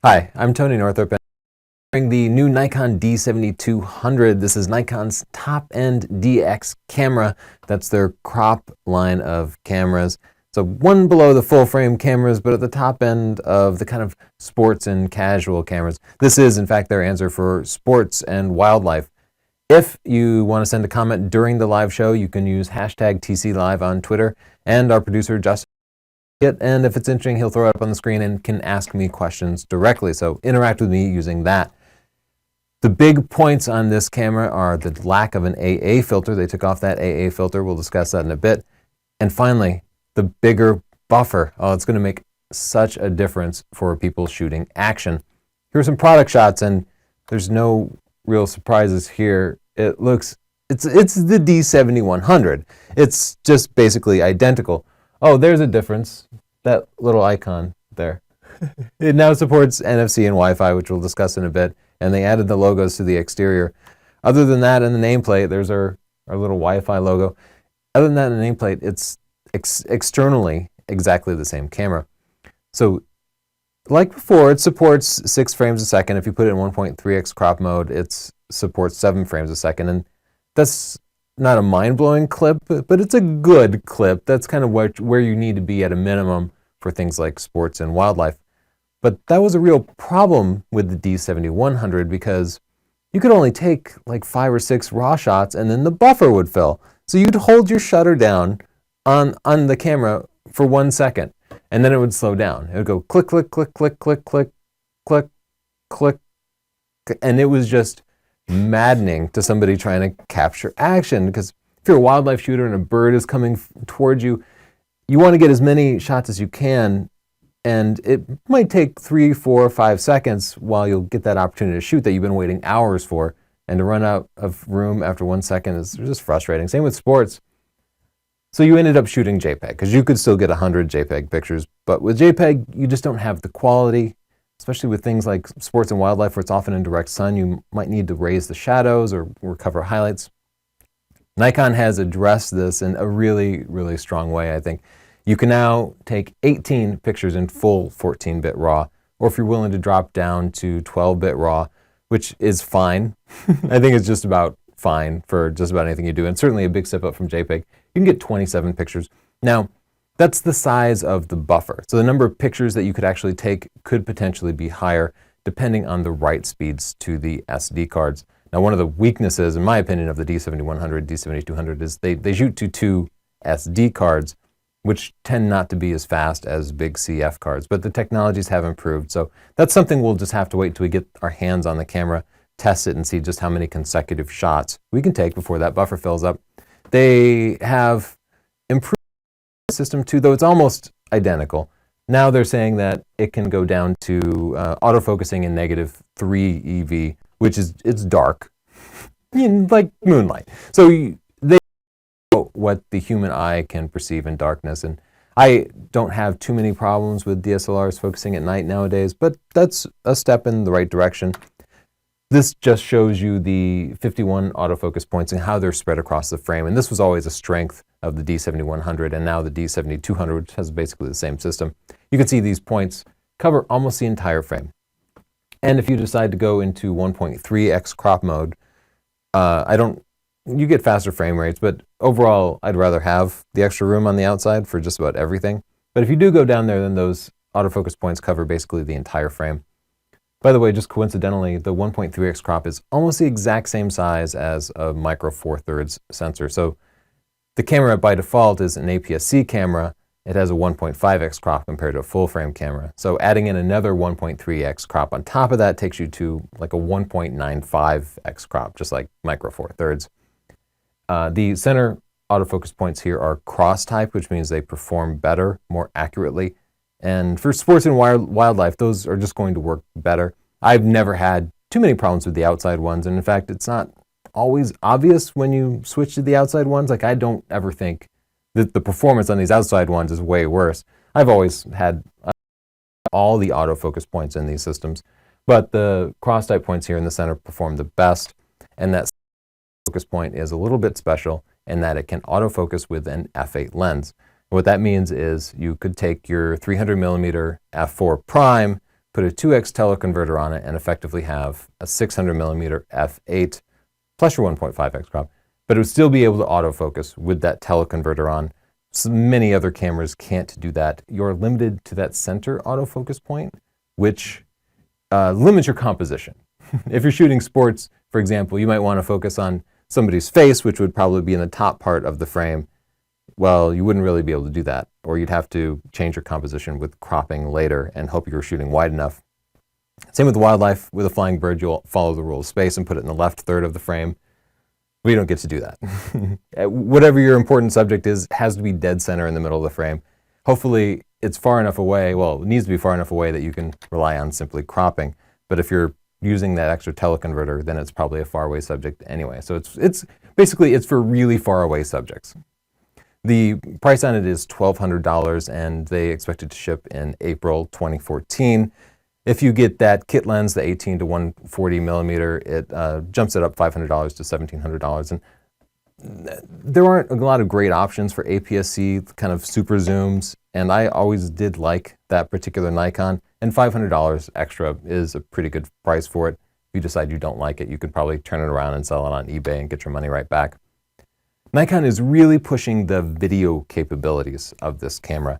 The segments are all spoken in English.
Hi, I'm Tony Northrup, and I'm wearing the new Nikon D7200. This is Nikon's top-end DX camera. That's their crop line of cameras. So one below the full-frame cameras, but at the top end of the kind of sports and casual cameras. This is, in fact, their answer for sports and wildlife. If you want to send a comment during the live show, you can use hashtag TCLive on Twitter, and our producer, Justin, and if it's interesting, he'll throw it up on the screen and can ask me questions directly. So interact with me using that. The big points on this camera are the lack of an AA filter. They took off that AA filter. We'll discuss that in a bit. And finally, the bigger buffer. Oh, it's going to make such a difference for people shooting action. Here are some product shots, and there's no real surprises here. It's the D7100. It's just basically identical. Oh, there's a difference. That little icon there. It now supports NFC and Wi-Fi, which we'll discuss in a bit, and they added the logos to the exterior. Other than that, in the nameplate, there's our little Wi-Fi logo. Other than that, in the nameplate, it's externally exactly the same camera. So, like before, it supports 6 frames a second. If you put it in 1.3x crop mode, it supports 7 frames a second, and that's not a mind-blowing clip, but it's a good clip. That's kind of where you need to be at a minimum for things like sports and wildlife. But that was a real problem with the D7100 because you could only take like 5 or 6 raw shots and then the buffer would fill. So you'd hold your shutter down on the camera for 1 second and then it would slow down. It would go click, click, click, click, click, click, click, click, and it was just maddening to somebody trying to capture action, because if you're a wildlife shooter and a bird is coming towards you, you want to get as many shots as you can, and it might take 3, 4, 5 seconds while you'll get that opportunity to shoot that you've been waiting hours for, and to run out of room after 1 second is just frustrating. Same with sports. So you ended up shooting JPEG, because you could still get 100 JPEG pictures, but with JPEG, you just don't have the quality. Especially with things like sports and wildlife where it's often in direct sun, you might need to raise the shadows or recover highlights. Nikon has addressed this in a really, really strong way, I think. You can now take 18 pictures in full 14-bit RAW, or if you're willing to drop down to 12-bit RAW, which is fine. I think it's just about fine for just about anything you do, and certainly a big step up from JPEG. You can get 27 pictures. Now, that's the size of the buffer. So the number of pictures that you could actually take could potentially be higher depending on the write speeds to the SD cards. Now, one of the weaknesses, in my opinion, of the D7100, D7200 is they shoot to 2 SD cards, which tend not to be as fast as big CF cards. But the technologies have improved. So that's something we'll just have to wait until we get our hands on the camera, test it, and see just how many consecutive shots we can take before that buffer fills up. They have improved system too, though it's almost identical. Now they're saying that it can go down to autofocusing in -3 EV, which is, it's dark, like moonlight. So they know what the human eye can perceive in darkness, and I don't have too many problems with DSLRs focusing at night nowadays, but that's a step in the right direction. This just shows you the 51 autofocus points and how they're spread across the frame. And this was always a strength of the D7100, and now the D7200, which has basically the same system. You can see these points cover almost the entire frame. And if you decide to go into 1.3x crop mode, you get faster frame rates, but overall, I'd rather have the extra room on the outside for just about everything. But if you do go down there, then those autofocus points cover basically the entire frame. By the way, just coincidentally, the 1.3x crop is almost the exact same size as a micro four thirds sensor. So the camera by default is an APS-C camera. It has a 1.5x crop compared to a full frame camera. So adding in another 1.3x crop on top of that takes you to like a 1.95x crop, just like micro four thirds. The center autofocus points here are cross type, which means they perform better, more accurately. And for sports and wildlife, those are just going to work better. I've never had too many problems with the outside ones. And in fact, it's not always obvious when you switch to the outside ones. Like, I don't ever think that the performance on these outside ones is way worse. I've always had all the autofocus points in these systems, but the cross-type points here in the center perform the best. And that focus point is a little bit special in that it can autofocus with an f8 lens. What that means is you could take your 300mm f4 prime, put a 2x teleconverter on it, and effectively have a 600mm f8 plus your 1.5x crop. But it would still be able to autofocus with that teleconverter on. So many other cameras can't do that. You're limited to that center autofocus point, which limits your composition. If you're shooting sports, for example, you might want to focus on somebody's face, which would probably be in the top part of the frame. Well, you wouldn't really be able to do that, or you'd have to change your composition with cropping later and hope you were shooting wide enough. Same with wildlife. With a flying bird, you'll follow the rule of space and put it in the left third of the frame. We don't get to do that. Whatever your important subject is, has to be dead center in the middle of the frame. Hopefully, it's far enough away, well, it needs to be far enough away that you can rely on simply cropping. But if you're using that extra teleconverter, then it's probably a far away subject anyway. So it's basically, it's for really far away subjects. The price on it is $1,200, and they expect it to ship in April 2014. If you get that kit lens, the 18 to 140 millimeter, it jumps it up $500 to $1,700. And there aren't a lot of great options for APS-C kind of super zooms, and I always did like that particular Nikon, and $500 extra is a pretty good price for it. If you decide you don't like it, you could probably turn it around and sell it on eBay and get your money right back. Nikon is really pushing the video capabilities of this camera,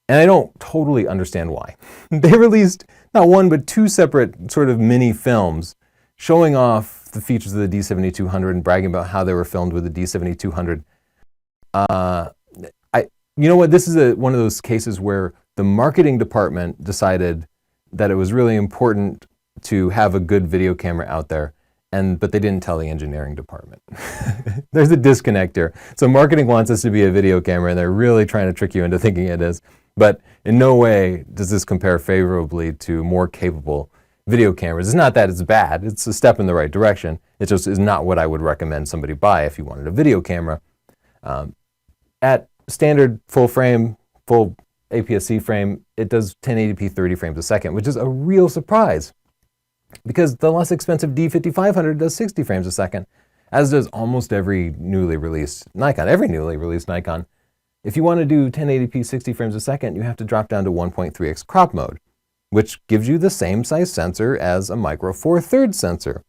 and I don't totally understand why. They released not one but two separate sort of mini films showing off the features of the D7200 and bragging about how they were filmed with the D7200. You know what? This is one of those cases where the marketing department decided that it was really important to have a good video camera out there, but they didn't tell the engineering department. There's a disconnect here. So marketing wants this to be a video camera, and they're really trying to trick you into thinking it is. But in no way does this compare favorably to more capable video cameras. It's not that it's bad. It's a step in the right direction. It just is not what I would recommend somebody buy if you wanted a video camera. At standard full frame, full APS-C frame, it does 1080p 30 frames a second, which is a real surprise because the less expensive D5500 does 60 frames a second, as does almost every newly released Nikon. Every newly released Nikon. If you want to do 1080p 60 frames a second, you have to drop down to 1.3x crop mode, which gives you the same size sensor as a Micro Four Thirds sensor.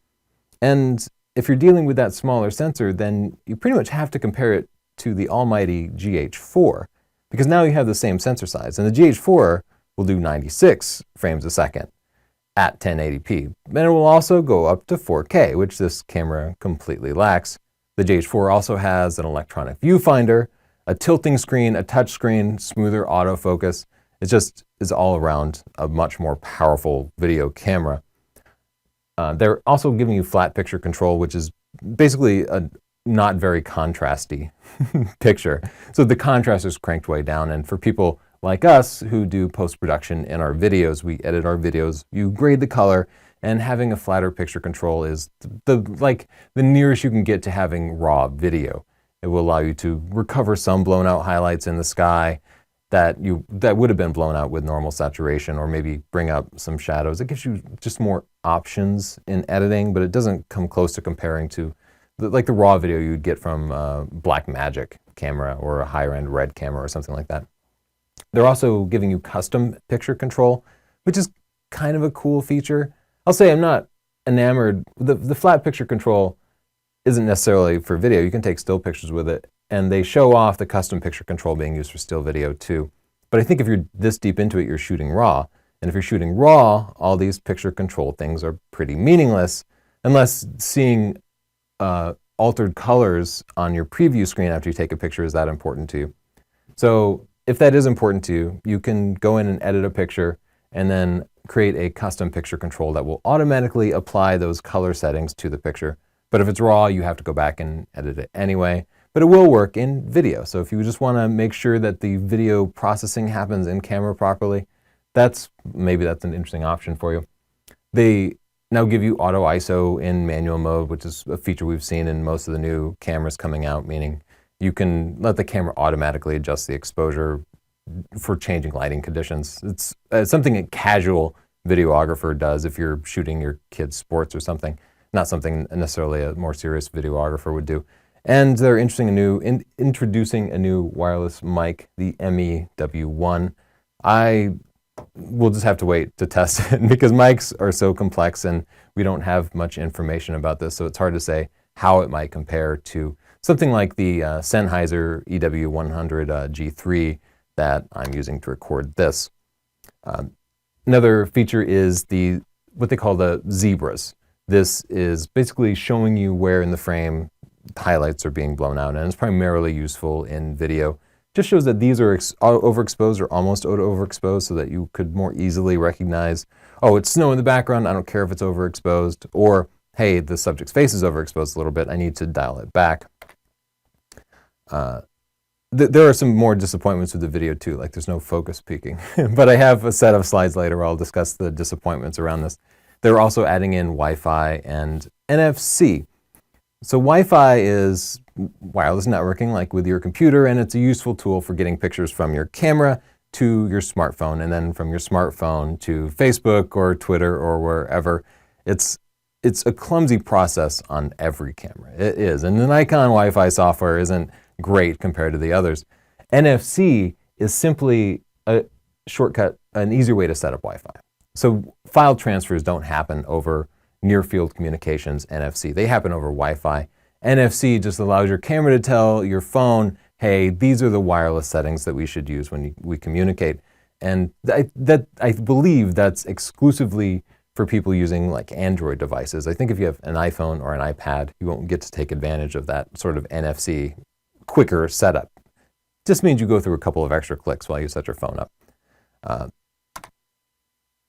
And if you're dealing with that smaller sensor, then you pretty much have to compare it to the almighty GH4, because now you have the same sensor size. And the GH4 will do 96 frames a second at 1080p. And it will also go up to 4K, which this camera completely lacks. The GH4 also has an electronic viewfinder, a tilting screen, a touch screen, smoother autofocus. It just is all around a much more powerful video camera. They're also giving you flat picture control, which is basically a not very contrasty picture. So the contrast is cranked way down, and for people like us who do post-production in our videos, we edit our videos, you grade the color, and having a flatter picture control is the nearest you can get to having raw video. It will allow you to recover some blown out highlights in the sky that would have been blown out with normal saturation, or maybe bring up some shadows. It gives you just more options in editing, but it doesn't come close to comparing to the raw video you'd get from a Blackmagic camera or a higher end Red camera or something like that. They're also giving you custom picture control, which is kind of a cool feature. I'll say I'm not enamored. The flat picture control isn't necessarily for video. You can take still pictures with it, and they show off the custom picture control being used for still video too. But I think if you're this deep into it, you're shooting RAW. And if you're shooting RAW, all these picture control things are pretty meaningless unless seeing altered colors on your preview screen after you take a picture is that important to you. So if that is important to you, you can go in and edit a picture and then create a custom picture control that will automatically apply those color settings to the picture. But if it's RAW, you have to go back and edit it anyway. But it will work in video. So if you just want to make sure that the video processing happens in camera properly, maybe that's an interesting option for you. They now give you auto ISO in manual mode, which is a feature we've seen in most of the new cameras coming out, meaning you can let the camera automatically adjust the exposure for changing lighting conditions. It's something a casual videographer does if you're shooting your kid's sports or something, not something necessarily a more serious videographer would do. And they're introducing a new wireless mic, the MEW1. I we'll just have to wait to test it because mics are so complex and we don't have much information about this, so it's hard to say how it might compare to something like the Sennheiser EW100 G3 that I'm using to record this. Another feature is what they call the zebras. This is basically showing you where in the frame highlights are being blown out, and it's primarily useful in video. Just shows that these are overexposed or almost overexposed so that you could more easily recognize, oh, it's snow in the background, I don't care if it's overexposed, or hey, the subject's face is overexposed a little bit, I need to dial it back. There are some more disappointments with the video too, like there's no focus peaking. But I have a set of slides later where I'll discuss the disappointments around this. They're also adding in Wi-Fi and NFC. So Wi-Fi is wireless networking like with your computer, and it's a useful tool for getting pictures from your camera to your smartphone, and then from your smartphone to Facebook or Twitter or wherever. It's a clumsy process on every camera. It is, and the Nikon Wi-Fi software isn't great compared to the others. NFC is simply a shortcut, an easier way to set up Wi-Fi. So file transfers don't happen over near-field communications NFC. They happen over Wi-Fi. NFC just allows your camera to tell your phone, hey, these are the wireless settings that we should use when we communicate. And I believe that's exclusively for people using like Android devices. I think if you have an iPhone or an iPad, you won't get to take advantage of that sort of NFC quicker setup. Just means you go through a couple of extra clicks while you set your phone up.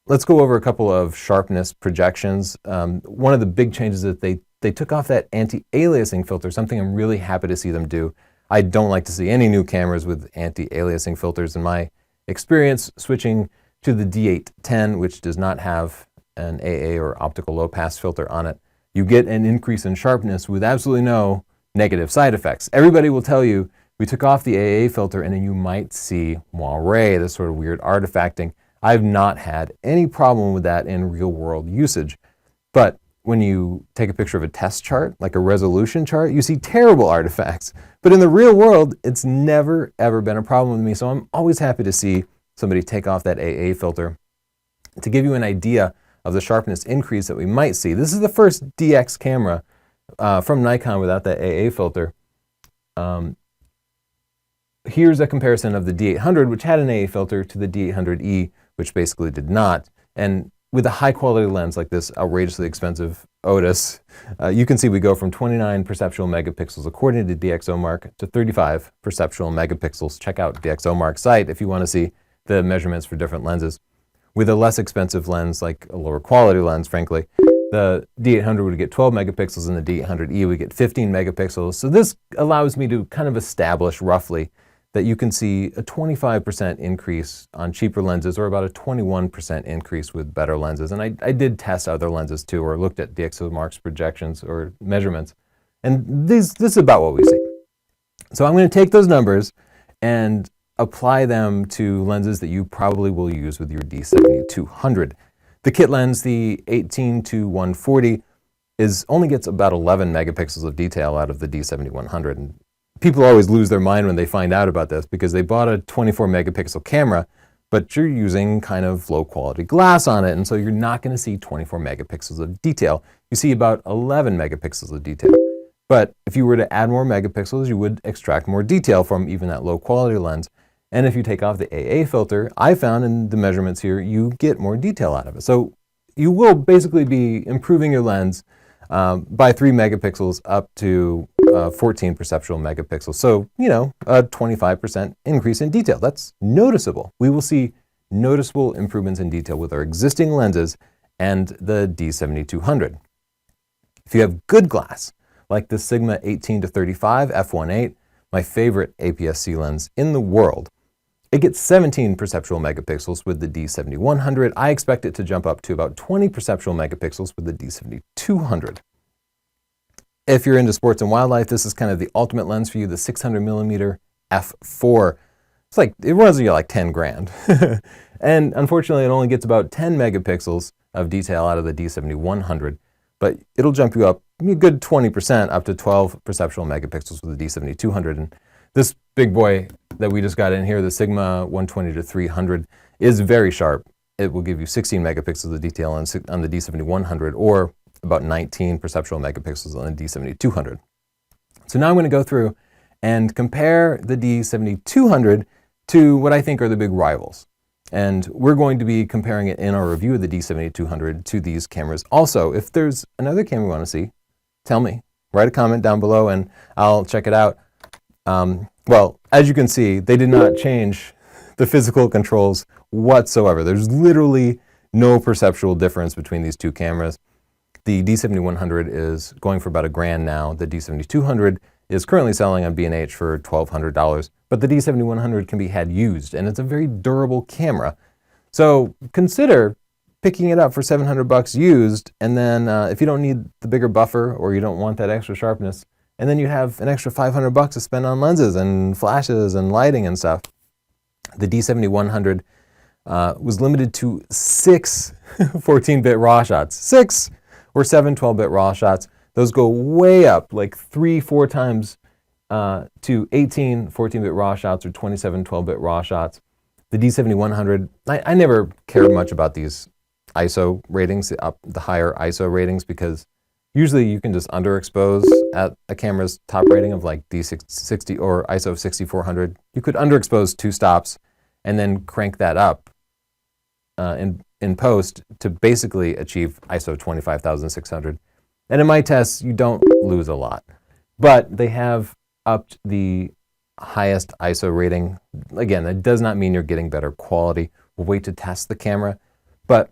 Let's go over a couple of sharpness projections. One of the big changes is that they took off that anti-aliasing filter, something I'm really happy to see them do. I don't like to see any new cameras with anti-aliasing filters. In my experience, switching to the D810, which does not have an AA or optical low-pass filter on it, you get an increase in sharpness with absolutely no negative side effects. Everybody will tell you, we took off the AA filter and then you might see moire, this sort of weird artifacting. I've not had any problem with that in real-world usage. But when you take a picture of a test chart, like a resolution chart, you see terrible artifacts. But in the real world, it's never, ever been a problem with me. So I'm always happy to see somebody take off that AA filter. To give you an idea of the sharpness increase that we might see, this is the first DX camera from Nikon without that AA filter. Here's a comparison of the D800, which had an AA filter, to the D800E, which basically did not. And with a high-quality lens like this outrageously expensive Otis, you can see we go from 29 perceptual megapixels according to DxOMark to 35 perceptual megapixels. Check out DxOMark's site if you want to see the measurements for different lenses. With a less expensive lens, like a lower quality lens, frankly, the D800 would get 12 megapixels and the D800E would get 15 megapixels. So this allows me to kind of establish roughly that you can see a 25% increase on cheaper lenses or about a 21% increase with better lenses. And I did test other lenses too, or looked at DxOMark's projections or measurements. And this is about what we see. So I'm going to take those numbers and apply them to lenses that you probably will use with your D7200. The kit lens, the 18-140, only gets about 11 megapixels of detail out of the D7100. And people always lose their mind when they find out about this because they bought a 24 megapixel camera, but you're using kind of low quality glass on it, and so you're not going to see 24 megapixels of detail. You see about 11 megapixels of detail. But if you were to add more megapixels, you would extract more detail from even that low quality lens. And if you take off the AA filter, I found in the measurements here, you get more detail out of it. So you will basically be improving your lens by 3 megapixels up to 14 perceptual megapixels. So, you know, a 25% increase in detail. That's noticeable. We will see noticeable improvements in detail with our existing lenses and the D7200. If you have good glass, like the Sigma 18-35 f1.8, my favorite APS-C lens in the world, it gets 17 perceptual megapixels with the D7100. I expect it to jump up to about 20 perceptual megapixels with the D7200. If you're into sports and wildlife, this is kind of the ultimate lens for you, the 600mm f4. It's like, it runs you like 10 grand. And unfortunately, it only gets about 10 megapixels of detail out of the D7100, but it'll jump you up a good 20% up to 12 perceptual megapixels with the D7200. And this big boy that we just got in here, the Sigma 120-300, is very sharp. It will give you 16 megapixels of detail on the D7100 or about 19 perceptual megapixels on the D7200. So now I'm going to go through and compare the D7200 to what I think are the big rivals. And we're going to be comparing it in our review of the D7200 to these cameras. Also, if there's another camera you want to see, tell me. Write a comment down below and I'll check it out. Well, as you can see, they did not change the physical controls whatsoever. There's literally no perceptual difference between these two cameras. The D7100 is going for about $1,000 now. The D7200 is currently selling on B&H for $1,200, but the D7100 can be had used, and it's a very durable camera. So consider picking it up for $700 used, and then if you don't need the bigger buffer or you don't want that extra sharpness, and then you have an extra $500 to spend on lenses and flashes and lighting and stuff. The D7100 was limited to 6 14-bit RAW shots. 6 or 7 12-bit RAW shots. Those go way up, like 3-4 times to 18 14-bit RAW shots or 27 12-bit RAW shots. The D7100, I never cared much about these ISO ratings, the higher ISO ratings, because usually you can just underexpose at a camera's top rating of like D60 or ISO 6400. You could underexpose 2 stops and then crank that up in post to basically achieve ISO 25,600. And in my tests, you don't lose a lot. But they have upped the highest ISO rating. Again, that does not mean you're getting better quality. We'll wait to test the camera. But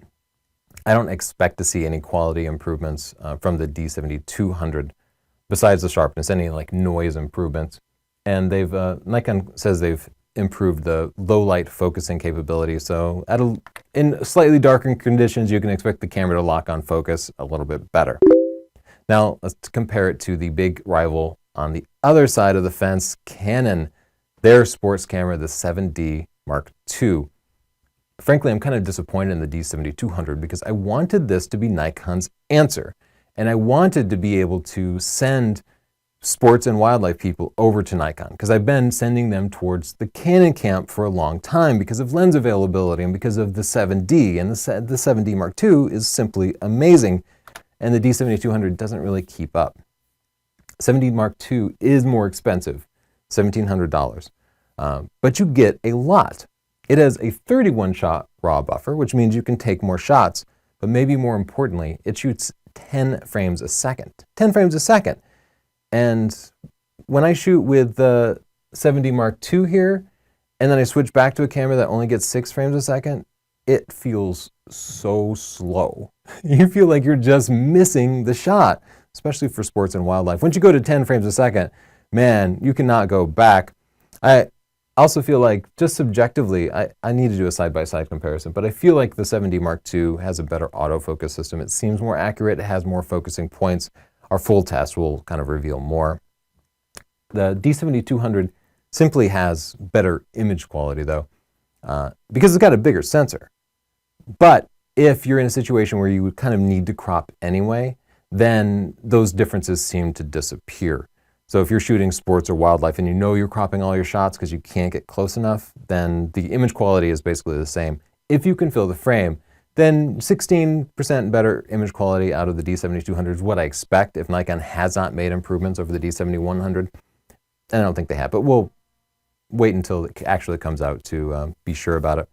I don't expect to see any quality improvements from the D7200 besides the sharpness, any like noise improvements. And they've Nikon says they've improved the low light focusing capability. So in slightly darker conditions, you can expect the camera to lock on focus a little bit better. Now let's compare it to the big rival on the other side of the fence, Canon, their sports camera, the 7D Mark II. Frankly, I'm kind of disappointed in the D7200 because I wanted this to be Nikon's answer. And I wanted to be able to send sports and wildlife people over to Nikon because I've been sending them towards the Canon camp for a long time because of lens availability and because of the 7D. And the 7D Mark II is simply amazing. And the D7200 doesn't really keep up. 7D Mark II is more expensive, $1,700. But you get a lot. It has a 31-shot RAW buffer, which means you can take more shots, but maybe more importantly, it shoots 10 frames a second. 10 frames a second. And when I shoot with the 7D Mark II here, and then I switch back to a camera that only gets 6 frames a second, it feels so slow. You feel like you're just missing the shot, especially for sports and wildlife. Once you go to 10 frames a second, man, you cannot go back. I also feel like, just subjectively, I need to do a side-by-side comparison, but I feel like the 7D Mark II has a better autofocus system. It seems more accurate. It has more focusing points. Our full test will kind of reveal more. The D7200 simply has better image quality, though, because it's got a bigger sensor. But if you're in a situation where you would kind of need to crop anyway, then those differences seem to disappear. So if you're shooting sports or wildlife and you know you're cropping all your shots because you can't get close enough, then the image quality is basically the same. If you can fill the frame, then 16% better image quality out of the D7200 is what I expect if Nikon has not made improvements over the D7100. And I don't think they have, but we'll wait until it actually comes out to be sure about it.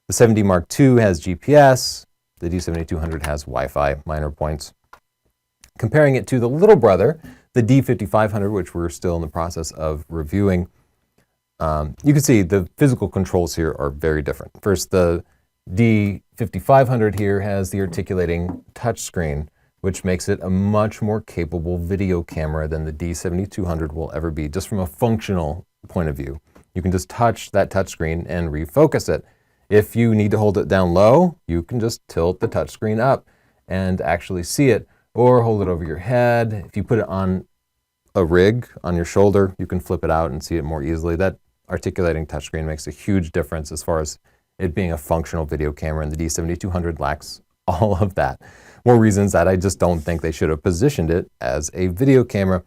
The 7D Mark II has GPS. The D7200 has Wi-Fi, minor points. Comparing it to the little brother, the D5500, which we're still in the process of reviewing, you can see the physical controls here are very different. First, the D5500 here has the articulating touchscreen, which makes it a much more capable video camera than the D7200 will ever be, just from a functional point of view. You can just touch that touchscreen and refocus it. If you need to hold it down low, you can just tilt the touchscreen up and actually see it, or hold it over your head. If you put it on a rig on your shoulder, you can flip it out and see it more easily. That articulating touchscreen makes a huge difference as far as it being a functional video camera, and the D7200 lacks all of that. More reasons that I just don't think they should have positioned it as a video camera.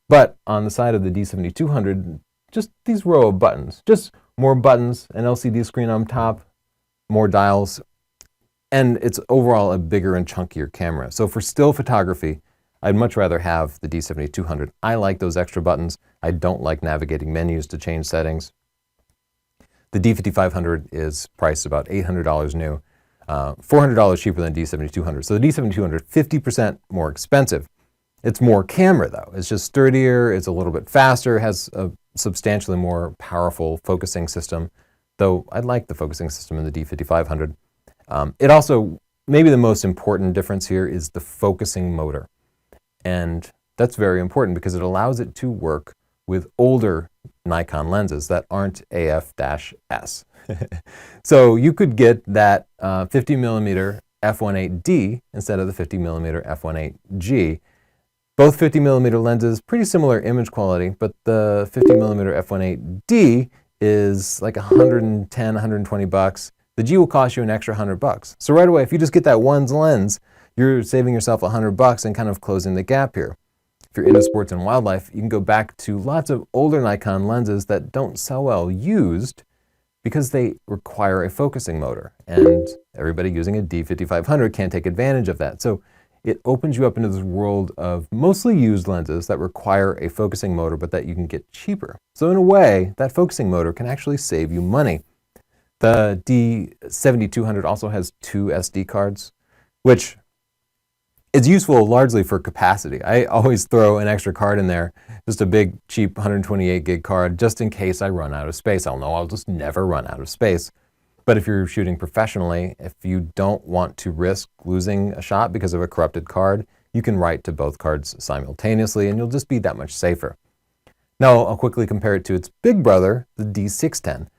But on the side of the D7200, just these row of buttons, just more buttons, an LCD screen on top, more dials, and it's overall a bigger and chunkier camera. So for still photography, I'd much rather have the D7200. I like those extra buttons. I don't like navigating menus to change settings. The D5500 is priced about $800 new, $400 cheaper than D7200. So the D7200, 50% more expensive. It's more camera though. It's just sturdier, it's a little bit faster, has a substantially more powerful focusing system, though I like the focusing system in the D5500. It also, maybe the most important difference here is the focusing motor. And that's very important because it allows it to work with older Nikon lenses that aren't AF-S. So you could get that 50mm f1.8D instead of the 50mm f1.8G. Both 50mm lenses, pretty similar image quality, but the 50mm f1.8D is like $110, $120. The G will cost you an extra $100. So right away, if you just get that one lens, you're saving yourself $100 and kind of closing the gap here. If you're into sports and wildlife, you can go back to lots of older Nikon lenses that don't sell well used because they require a focusing motor, and everybody using a D5500 can't take advantage of that. So it opens you up into this world of mostly used lenses that require a focusing motor, but that you can get cheaper. So in a way, that focusing motor can actually save you money. The D7200 also has 2 SD cards, which is useful largely for capacity. I always throw an extra card in there, just a big, cheap 128 gig card, just in case I run out of space. I'll know I'll just never run out of space. But if you're shooting professionally, if you don't want to risk losing a shot because of a corrupted card, you can write to both cards simultaneously and you'll just be that much safer. Now I'll quickly compare it to its big brother, the D610.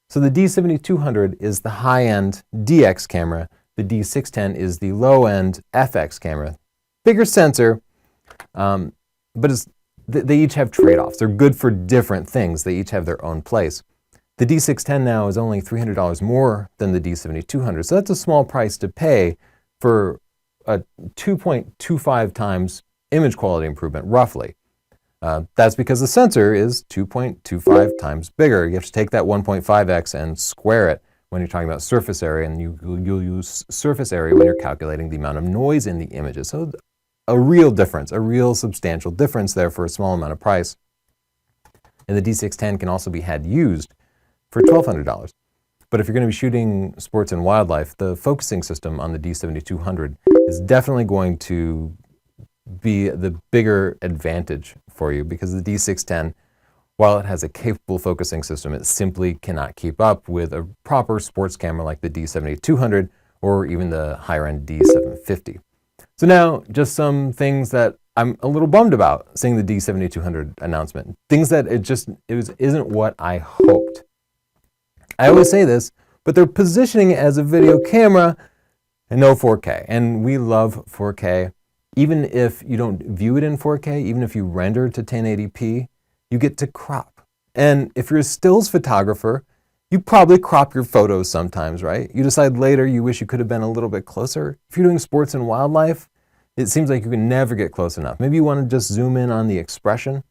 So the D7200 is the high-end DX camera. The D610 is the low-end FX camera. Bigger sensor, but they each have trade-offs. They're good for different things. They each have their own place. The D610 now is only $300 more than the D7200, so that's a small price to pay for a 2.25 times image quality improvement, roughly. That's because the sensor is 2.25 times bigger. You have to take that 1.5x and square it when you're talking about surface area, and you'll use surface area when you're calculating the amount of noise in the images. So a real difference, a real substantial difference there for a small amount of price. And the D610 can also be had used for $1,200. But if you're going to be shooting sports and wildlife, the focusing system on the D7200 is definitely going to be the bigger advantage for you, because the D610, while it has a capable focusing system, it simply cannot keep up with a proper sports camera like the D7200 or even the higher end D750. So now, just some things that I'm a little bummed about seeing the D7200 announcement. Things that isn't what I hoped. I always say this, but they're positioning it as a video camera and no 4K. And we love 4K. Even if you don't view it in 4K, even if you render to 1080p, you get to crop. And if you're a stills photographer, you probably crop your photos sometimes, right? You decide later you wish you could have been a little bit closer. If you're doing sports and wildlife, it seems like you can never get close enough. Maybe you want to just zoom in on the expression.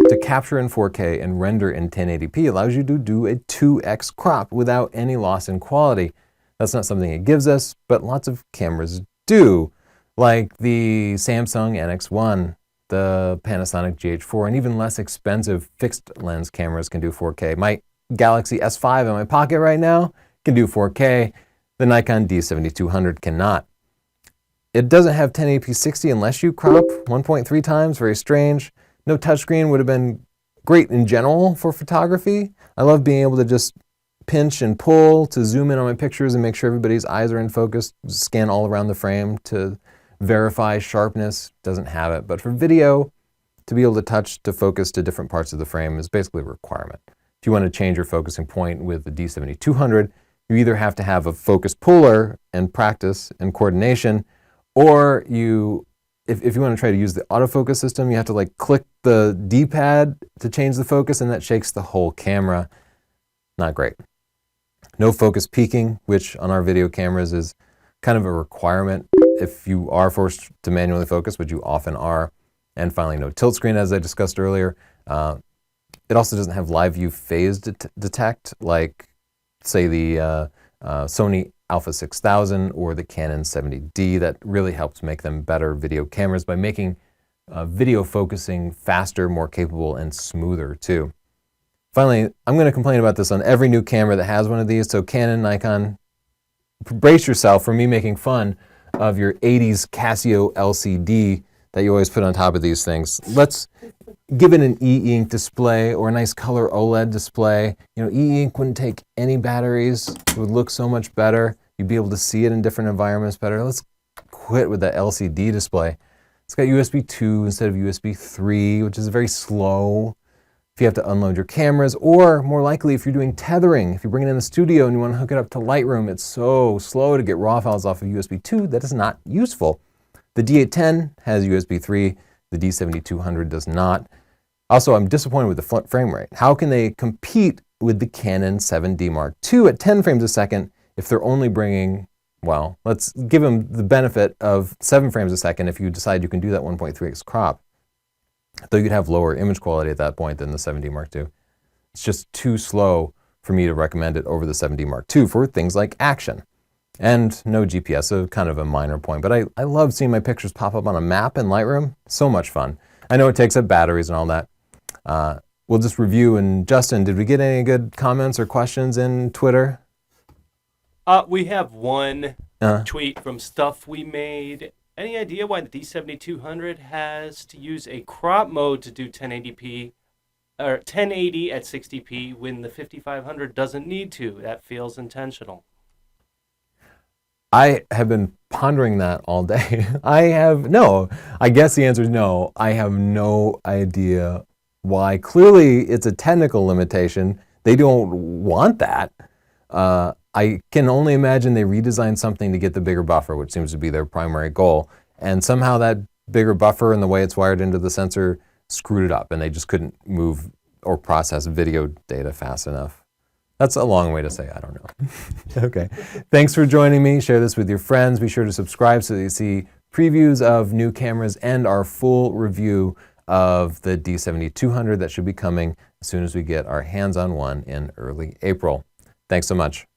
To capture in 4K and render in 1080p allows you to do a 2x crop without any loss in quality. That's not something it gives us, but lots of cameras do, like the Samsung NX1, the Panasonic GH4, and even less expensive fixed lens cameras can do 4K. My Galaxy S5 in my pocket right now can do 4K. The Nikon D7200 cannot. It doesn't have 1080p 60 unless you crop 1.3 times, very strange. No touchscreen would have been great in general for photography. I love being able to just pinch and pull to zoom in on my pictures and make sure everybody's eyes are in focus, scan all around the frame to verify sharpness. Doesn't have it. But for video, to be able to touch to focus to different parts of the frame is basically a requirement. If you want to change your focusing point with the D7200, you either have to have a focus puller and practice and coordination, or if you want to try to use the autofocus system, you have to like click the D-pad to change the focus, and that shakes the whole camera. Not great. No focus peaking, which on our video cameras is kind of a requirement if you are forced to manually focus, which you often are. And finally, no tilt screen, as I discussed earlier. It also doesn't have live view phase detect, like say the Sony Alpha 6000 or the Canon 70D. That really helps make them better video cameras by making video focusing faster, more capable, and smoother too. Finally, I'm going to complain about this on every new camera that has one of these. So Canon, Nikon, brace yourself for me making fun of your 80s Casio LCD that you always put on top of these things. Let's give it an e-ink display or a nice color OLED display. You know, e-ink wouldn't take any batteries. It would look so much better. You'd be able to see it in different environments better. Let's quit with that LCD display. It's got USB 2 instead of USB 3, which is very slow if you have to unload your cameras, or more likely if you're doing tethering. If you bring it in the studio and you want to hook it up to Lightroom, it's so slow to get RAW files off of USB 2 that is not useful. The D810 has USB 3, the D7200 does not. Also, I'm disappointed with the frame rate. How can they compete with the Canon 7D Mark II at 10 frames a second if they're only bringing, well, let's give them the benefit of 7 frames a second if you decide you can do that 1.3x crop. Though you'd have lower image quality at that point than the 7D Mark II. It's just too slow for me to recommend it over the 7D Mark II for things like action. And no GPS, so kind of a minor point. But I love seeing my pictures pop up on a map in Lightroom. So much fun. I know it takes up batteries and all that. We'll just review. And Justin, did we get any good comments or questions in Twitter? We have one tweet from Stuff We Made. Any idea why the D7200 has to use a crop mode to do 1080p or 1080 at 60p when the 5500 doesn't need to? That feels intentional. I have been pondering that all day. I guess the answer is no. I have no idea why. Clearly, it's a technical limitation. They don't want that. I can only imagine they redesigned something to get the bigger buffer, which seems to be their primary goal. And somehow that bigger buffer and the way it's wired into the sensor screwed it up, and they just couldn't move or process video data fast enough. That's a long way to say I don't know. Okay. Thanks for joining me. Share this with your friends. Be sure to subscribe so that you see previews of new cameras and our full review of the D7200 that should be coming as soon as we get our hands on one in early April. Thanks so much.